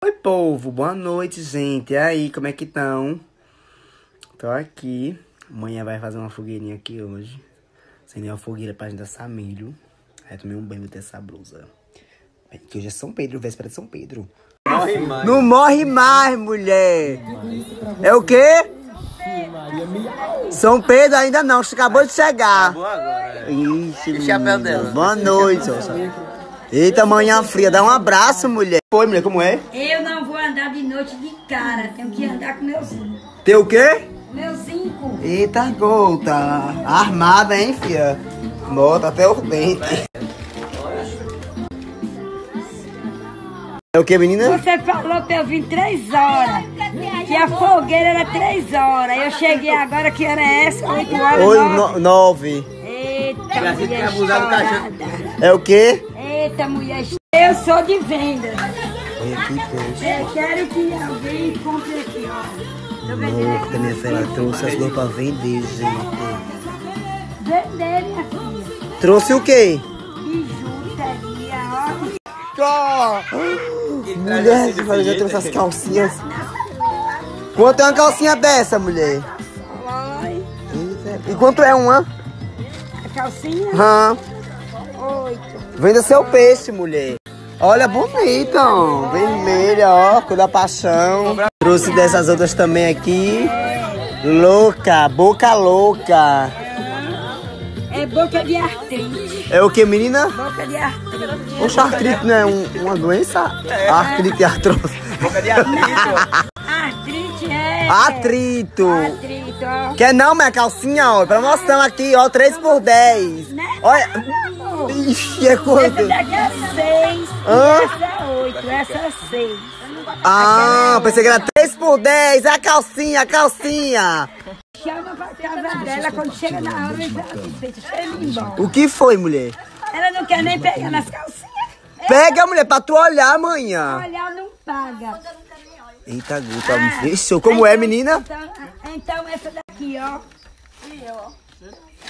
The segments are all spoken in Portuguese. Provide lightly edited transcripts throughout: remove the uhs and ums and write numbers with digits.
Oi, povo, boa noite, gente. E aí, como é que estão? Tô aqui. Amanhã vai fazer uma fogueirinha aqui hoje. Acendeu uma fogueira pra gente assar milho. Aí tomei um banho, vou ter essa blusa. Que hoje é São Pedro, véspera de São Pedro. Morre mais. Não morre mais, mulher. É o quê? São Pedro ainda não, acabou de chegar. Acabou agora. Ixi, o chapéu dela. Boa noite, Eita, manhã fria, dá um abraço, mulher. Oi, mulher, como é? Eu não vou andar de noite de cara, tenho que andar com meus 5. Tem o quê? Meus 5. Eita, gota. Armada, hein, filha? Bota até os dentes. É o que, menina? Você falou pra eu vir 3 horas. Que a fogueira era 3 horas. Eu cheguei agora, que hora é essa? 8 horas? Oi, 9. Eita, mulher estourada. É o quê? Eita, mulher. Eu sou de venda. Olha aqui, poxa. Eu quero que alguém compre aqui, ó. Tô vendendo Louca, aqui. minha filha, ela trouxe as coisas pra vender, gente. Vender, minha filha. Trouxe o quê? Bijuteria, ó. Mulher, já trouxe as calcinhas. Quanto é uma calcinha dessa, mulher? Oi. Eita. E quanto é uma? A calcinha? 8. Venda seu peixe, mulher. Olha, bonita, ó. Vermelha, ó, cor da paixão. Trouxe dessas outras também aqui. Louca, boca louca. É boca de artrite. É o que, menina? Boca de artrite. Poxa, artrite não é uma doença? Artrite e artrose. Boca de atrito. Artrite é... Atrito. Atrito, ó. Quer não, minha calcinha, ó? Promoção aqui, ó, 3 por 10. Olha. Ixi, é quanto? Essa daqui é 6. Hã? Essa é 8. Essa é 6. Ah, pensei que era 3 por 10. É a calcinha, a calcinha. Chama pra casa dela. Quando chega na hora, ela deixa ele embora. O que foi, mulher? Ela não quer nem pegar nas calcinhas. Pega, mulher, pra tu olhar amanhã. Olhar não paga. Eita, Guta, me fechou. Como é, menina? Então essa daqui, ó.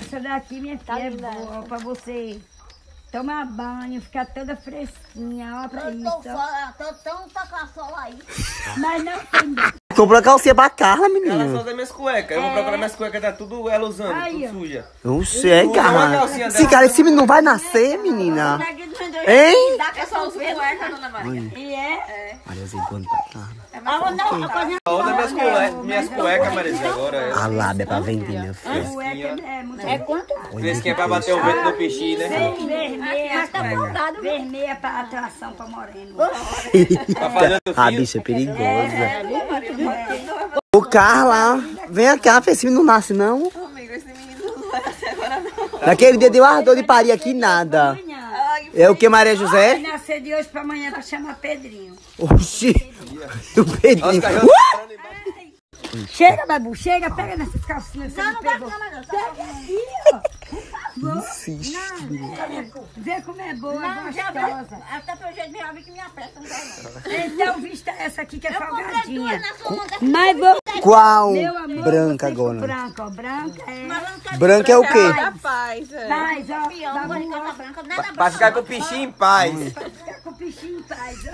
Essa daqui, minha filha, é boa, ó, pra você tomar banho, ficar toda fresquinha, ó, pra isso. Tô tão com sol aí. Mas não tem. Comprou a calcinha pra Carla, Ela só menina. usa minhas cuecas. Eu vou procurar minhas cuecas, tá tudo ela usando, Aí, tudo ó. suja. Não sei, Usa uma Carla. calcinha Esse dela. cara, esse menino não vai nascer, menina. Hein? Dá que só os cuecas, dona Maria. E é? Mariazinha, quando pra Carla. Só usa minhas cuecas, Maria, agora é. A lábia pra vender, meu filho. Cueca é muito. É quanto? Fresquinha pra bater o vento do pixi, né? Vermelha, Tá bordado, viu? vermelha pra atração pra moreno. Pra fazer o A filho. bicha é perigosa. Ô, Carla, vem cá, esse menino não nasce, não? Amigo, esse menino não vai nascer agora não. Naquele dia deu ardor de parir aqui, nada. É o que, Maria Vai José? nascer de hoje pra amanhã pra chamar Pedrinho. Oxi, o Pedrinho. Os cachorros Chega, Babu, chega, pega nessas calcinhas que você me pegou. Pega aqui, ó. Insiste. Vê como é boa, gostosa. Até pelo jeito já vi que me aperta, não dá não. Então vista essa aqui que é salgadinha. Na sua mão dessa Mas vou... Qual? Meu amor, Branca você for agora. branca, ó. Branca é... Branca é o quê? paz, é. Paz, ó. Pior, não gosto de casa branca, nada branca. Pra ficar com o pixinho em paz. Fica com o bichinho em paz, ó.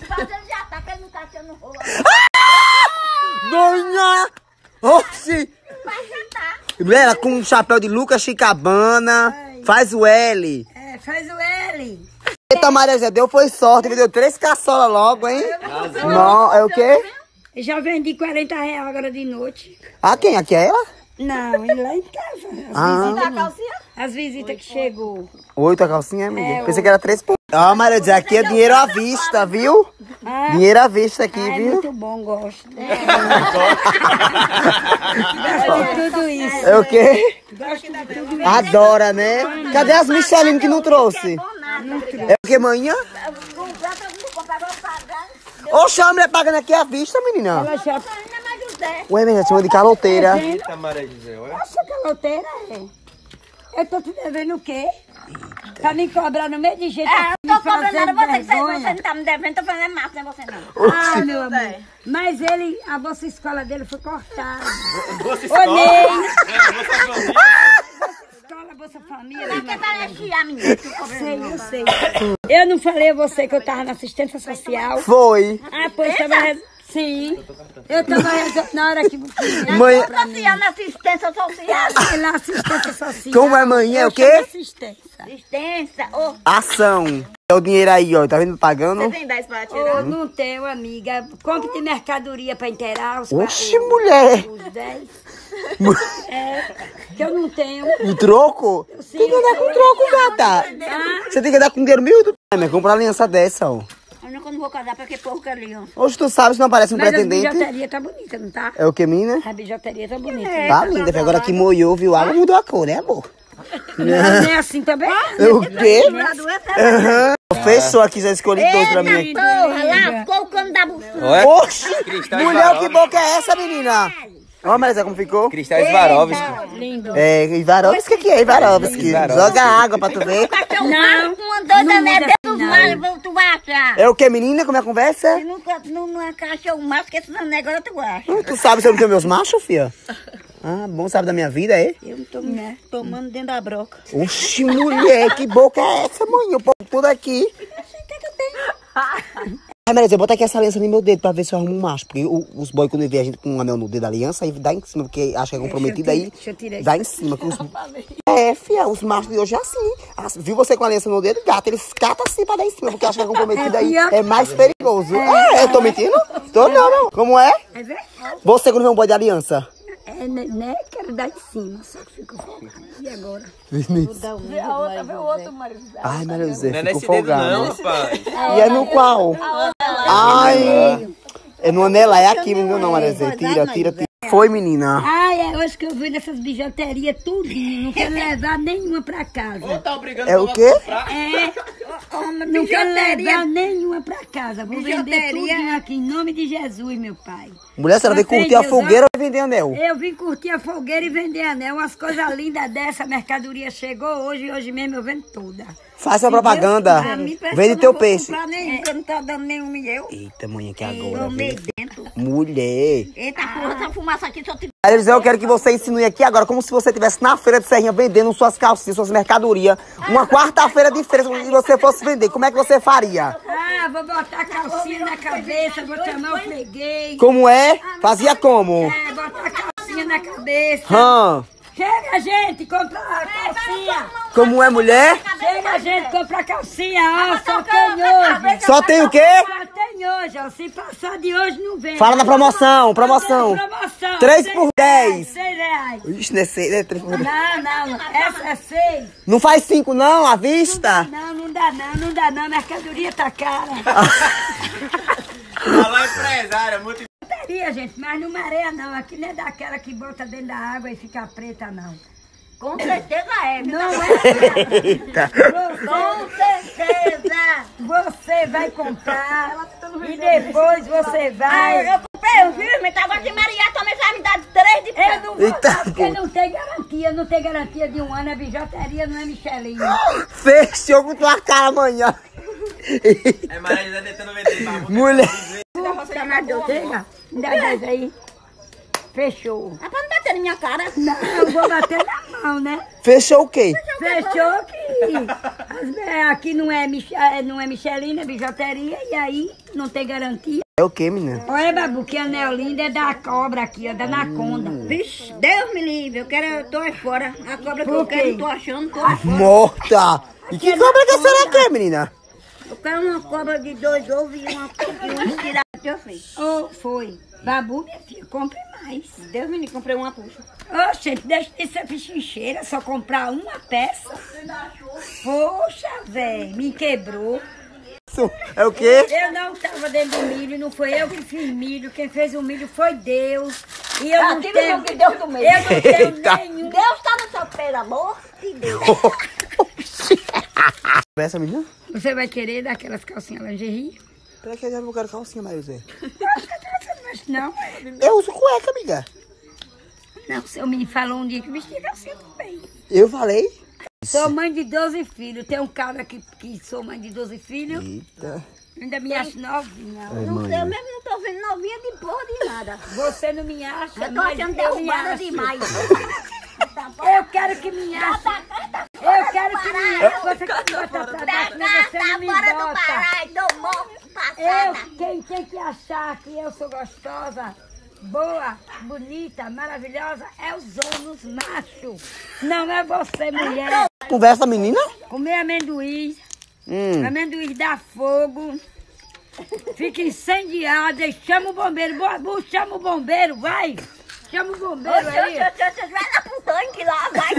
Paz ele já tá, que ele não tá tirando rolo. Dona! Oxi! Mas já tá. Ela com um chapéu de Lucas Chicabana. Faz o L. É, faz o L. Eita, Maria José, deu foi sorte. Me deu 3 caçolas logo, hein? Não, é o quê? Eu já vendi R$40 agora de noite. Ah, quem? Aqui é ela? Não, e lá em casa. Ah, As visitas que chegou. 8 a calcinha, amiga? Pensei que era 3 por... Ó, Maria José, aqui é dinheiro à vista, viu? Ah, Dinheiro à vista aqui, é viu? muito bom, gosto. Gosto de tudo isso. É o quê? Gosto de tudo isso. Adora, né? Cadê as Michelin que não trouxe? É o que, manhã? Oxe, a mulher pagando aqui à vista, menina. Ela já Ué, menina, chama de caloteira. Eita, Maria José, olha. acha caloteira, é? Eu tô te devendo o quê? Pra me cobrar no meio de jeito. Tô cobrando nada, você vergonha. não tá me devendo, tô fazendo massa, não é você não. Ah, meu amor. Mas ele, a bolsa escola dele foi cortada. Você Ô, Ney! escola. Escola, Bolsa Família. Pra que vai chiar, menina? Eu sei. Eu não falei a você que eu tava na assistência social? Foi. Ah, pois tava... Sim. Eu tava na hora que... Mãe... Social na assistência social. Na assistência social. Como é, mãe? É o quê? Assistência. Assistência. Ô, Ação. É o dinheiro aí, ó. Tá vendo? Pagando. você tem 10 para tirar? Eu não tenho, amiga. Compre de mercadoria pra inteirar os... Oxi, mulher. Os 10. É, que eu não tenho. Um troco? Sim, Tem que andar com troco, gata. Ah, Você tem que andar com dinheiro miúdo. Mas comprar uma aliança dessa, ó. Eu não vou casar pra que porco ali, ó. Hoje tu sabe se não aparece um mas a pretendente. bijuteria tá bonita, não tá? É o que, menina? A bijuteria tá bonita. Tá linda. Foi agora que molhou, viu? A água mudou a cor, né, amor? Não é assim também? O quê? Aham. Fechou aqui, já escolhi dois pra mim. Porra, lascou o cano da buceta. Olha, Oxi! Cristais Mulher, que Swarovski. boca é essa, menina? Ó, Marisa, como ficou? Cristais Swarovski. Lindo. É, Ivarovski aqui, é Ivarovski. Ivarovski. Joga água pra tu ver. Cachorro Não, macho com uma doida não né? muda Dentro dos não. mares, tu acha? É o que, menina? Como é a conversa? Se nunca não é cachorro macho, que esses anéis agora tu acha. Tu sabe se eu não tenho meus machos, filha? Ah, bom, sabe da minha vida, é? Eu não tô tomando dentro da broca. Oxi, mulher, que boca é essa, mãe? Eu ponho tudo aqui. Ai, Marisa, eu boto aqui essa aliança no meu dedo pra ver se eu arrumo um macho. Porque os boys, quando vê a gente com um anel no dedo da aliança, aí dá em cima, porque acha que é comprometido, aí deixa eu tirar dá em cima. Que os... É, filha, os machos de hoje é assim. Viu você com a aliança no dedo, gata, eles catam assim pra dar em cima, porque acha que é comprometido, aí é mais perigoso. É, eu tô mentindo? Tô não. Como é? É verdade. Você quando vê um boy de aliança? É, né? Quero dar em cima, só que fico folgada. E agora? A outra veio o outro marido. Ai, Maria Não é José, nesse ficou dedo não, folgado. rapaz. E é no qual? Ai, é no anel, é aqui, menino, não, Maria José. Tira. Foi, menina. Ai, é hoje que eu vi nessas bijuterias tudinho. Não quero levar nenhuma pra casa. Tá obrigando É o quê? Não quero levar nenhuma pra casa. Vou vender tudinho aqui, em nome de Jesus, meu pai. Mulher, você vai curtir a fogueira ou vai vender anel? Eu vim curtir a fogueira e vender anel. Umas coisas lindas dessa. A mercadoria chegou hoje e hoje mesmo eu vendo toda. Faça a propaganda. Vende teu peixe. Porque não tá dando nenhum eu. Eita, mãe, aqui agora. Eu meio viu? dentro. Mulher. Eita porra, essa fumaça aqui só te... Maria José, eu quero que você ensine aqui agora, como se você estivesse na feira de Serrinha vendendo suas calcinhas, suas mercadorias. Uma quarta-feira de feira, se você fosse vender, como é que você faria? Ah, vou botar a calcinha na cabeça, vou chamar o freguês. Como é? Fazia como? É, botar a calcinha na cabeça. Chega, gente, comprar a calcinha. Como é, mulher? Chega, gente, comprar a calcinha. Ó, só tem hoje. Só tem o quê? Só tem hoje, ó. Se passar de hoje, não vem. Fala na promoção, promoção. Promoção. 3 por 10. 6 reais. Ixi, não é 6, é 3 por 10. Não. Essa é 6. Não faz 5 não, à vista? Não dá não. A mercadoria tá cara. Alô, empresária, muito... Teria, gente, mas não mareia não. Aqui não é daquela que bota dentro da água e fica preta, não. Com certeza é. Não é. Eita. Com certeza. Você vai comprar e depois você vai... Eu comprei um filme, tá agora de Maria também vai me dar 3 de Eu não vou Eita, dar, porque pô. não tem garantia. Não tem garantia de um ano. É bijuteria, não é Michelin. Fechou com tua cara amanhã. É Maria José tentando vender babu. Mulher. Chega, me dá 10 aí. Fechou. Ah, pra não bater na minha cara. Não, eu vou bater na mão, né? Fechou o quê? Fechou que aqui não é Michelin, é bijuteria. E aí não tem garantia. É o quê, menina? Olha, Babu, que anel lindo é da cobra aqui, ó, da anaconda. Vixe, Deus me livre. Eu tô aí fora. A cobra que Por eu quero, quê? não tô achando, tô aí fora. Morta. E que cobra que será que é, menina? Eu quero uma cobra de 2 ovos e uma tirada que eu fiz. Oh, foi. Babu, minha filha, compre mais. Deus me livre, comprei uma puxa. Ô, gente, deixa de ser pichincheira, só comprar uma peça. Poxa, velho, me quebrou. Isso é o quê? Eu não estava dentro do milho, não foi eu que fiz milho. Quem fez o milho foi Deus. E eu não Aquilo tenho... não que Deus do meio. Eu não tenho Eita. nenhum... Deus tá no seu pé, amor de Deus. Essa menina? Você vai querer daquelas calcinhas lingerie? Peraí que eu já não quero calcinha, Maria José. Não, Eu uso cueca, amiga. não, seu menino falou um dia que vestia calcinha também. Eu falei. Sou mãe de 12 filhos. Tem um cara que sou mãe de 12 filhos. Eita. Ainda me acho novinha. Eu mesmo não tô vendo novinha de porra de nada. Você não me acha, Eu tô mas achando eu me derrubada acho. demais. Eu quero que me ache. Tá Eu quero que me... Você quer me botar pra baixo, mas você não me Bora do bota. Pará e do morro passada. Quem tem que achar que eu sou gostosa, boa, bonita, maravilhosa, é os homens machos. Não é você, mulher. Conversa, menina? Comer amendoim. Amendoim dá fogo. Fica incendiada e chama o bombeiro. Chama o bombeiro, vai. Chama o bombeiro aí. Vai lá pro tanque lá, vai.